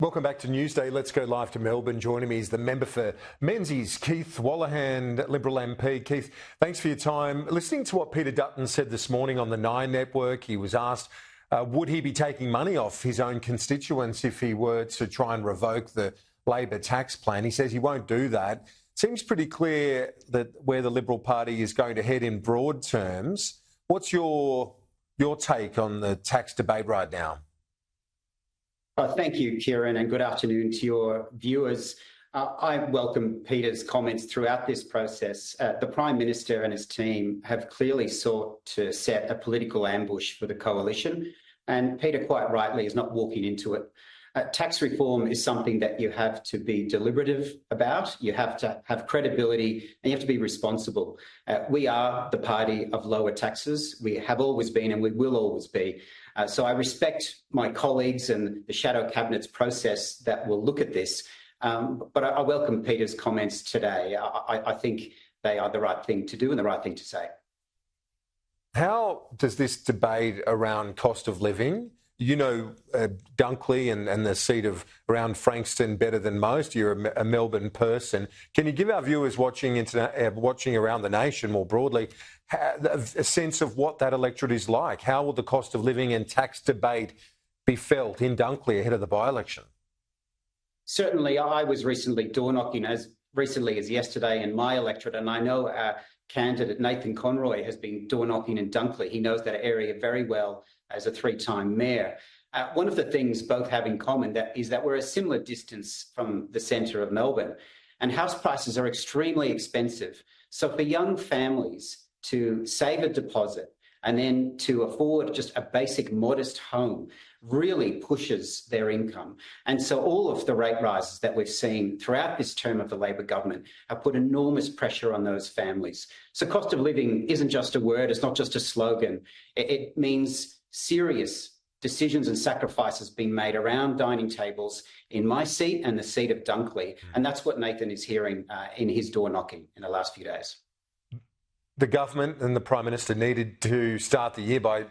Welcome back to Newsday. Let's go live to Melbourne. Joining me is the member for Menzies, Keith Wolahan, Liberal MP. Keith, thanks for your time. Listening to what Peter Dutton said this morning on the Nine Network, he was asked, would he be taking money off his own constituents if he were to try and revoke the Labor tax plan? He says he won't do that. Seems pretty clear that where the Liberal Party is going to head in broad terms. What's your take on the tax debate right now? Thank you, Kieran, and good afternoon to your viewers. I welcome Peter's comments throughout this process. The Prime Minister and his team have clearly sought to set a political ambush for the coalition, and Peter quite rightly is not walking into it. Tax reform is something that you have to be deliberative about, you have to have credibility, and you have to be responsible. We are the party of lower taxes. We have always been and we will always be. So I respect my colleagues and the Shadow Cabinet's process that will look at this, but I welcome Peter's comments today. I think they are the right thing to do and the right thing to say. How does this debate around cost of living, you know Dunkley and the seat of around Frankston better than most. You're a Melbourne person. Can you give our viewers watching around the nation more broadly a sense of what that electorate is like? How will the cost of living and tax debate be felt in Dunkley ahead of the by-election? Certainly, I was recently door knocking as recently as yesterday in my electorate, and I know our candidate Nathan Conroy has been door knocking in Dunkley. He knows that area very well as a three-time mayor. One of the things both have in common is that we're a similar distance from the centre of Melbourne, and house prices are extremely expensive. So for young families to save a deposit and then to afford just a basic modest home really pushes their income. And so all of the rate rises that we've seen throughout this term of the Labor government have put enormous pressure on those families. So cost of living isn't just a word, it's not just a slogan. It means serious decisions and sacrifices being made around dining tables in my seat and the seat of Dunkley. And that's what Nathan is hearing in his door knocking in the last few days. The government and the Prime Minister needed to start the year by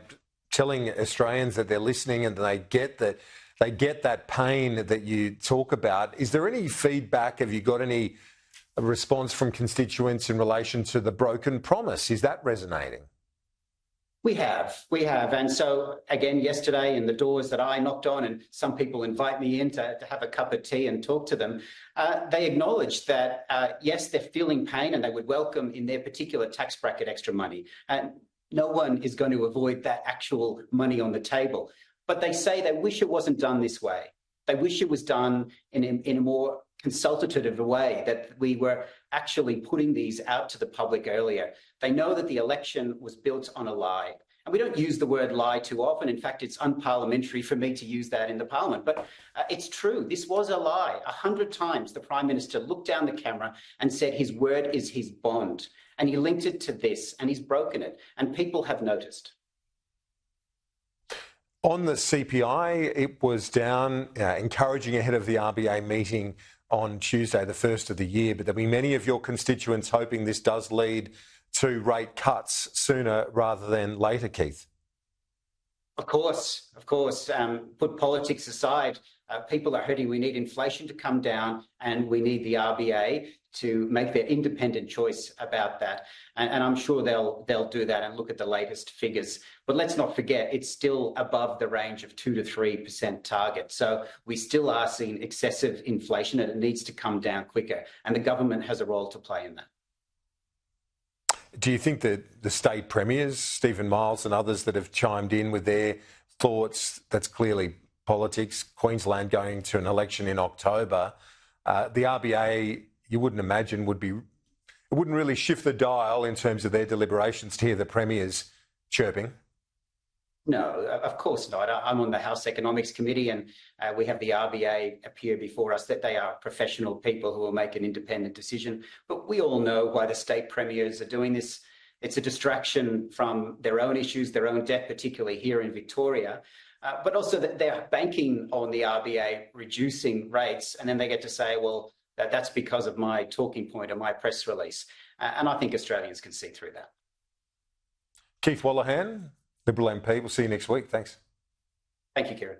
telling Australians that they're listening and they get that pain that you talk about. Is there any feedback? Have you got any response from constituents in relation to the broken promise? Is that resonating? We have. And so, again, yesterday in the doors that I knocked on, and some people invite me in to have a cup of tea and talk to them, they acknowledge that, yes, they're feeling pain and they would welcome in their particular tax bracket extra money. And no one is going to avoid that actual money on the table. But they say they wish it wasn't done this way. They wish it was done in a more consultative way, that we were actually putting these out to the public earlier. They know that the election was built on a lie. And we don't use the word lie too often. In fact, it's unparliamentary for me to use that in the parliament. But it's true. This was a lie. 100 times the Prime Minister looked down the camera and said his word is his bond. And he linked it to this and he's broken it. And people have noticed. On the CPI, it was down, encouraging ahead of the RBA meeting on Tuesday, the first of the year, but there'll be many of your constituents hoping this does lead to rate cuts sooner rather than later, Keith. Of course. Put politics aside, people are hurting. We need inflation to come down and we need the RBA to make their independent choice about that. And I'm sure they'll do that and look at the latest figures. But let's not forget, it's still above the range of 2 to 3% target. So we still are seeing excessive inflation and it needs to come down quicker. And the government has a role to play in that. Do you think that the state premiers, Stephen Miles and others that have chimed in with their thoughts, that's clearly politics, Queensland going to an election in October, the RBA, you wouldn't imagine it wouldn't really shift the dial in terms of their deliberations to hear the premiers chirping? No, of course not. I'm on the House Economics Committee and we have the RBA appear before us, that they are professional people who will make an independent decision. But we all know why the state premiers are doing this. It's a distraction from their own issues, their own debt, particularly here in Victoria, but also that they're banking on the RBA reducing rates, and then they get to say, well, that's because of my talking point or my press release. And I think Australians can see through that. Keith Wolahan, Liberal MP. We'll see you next week. Thanks. Thank you, Kieran.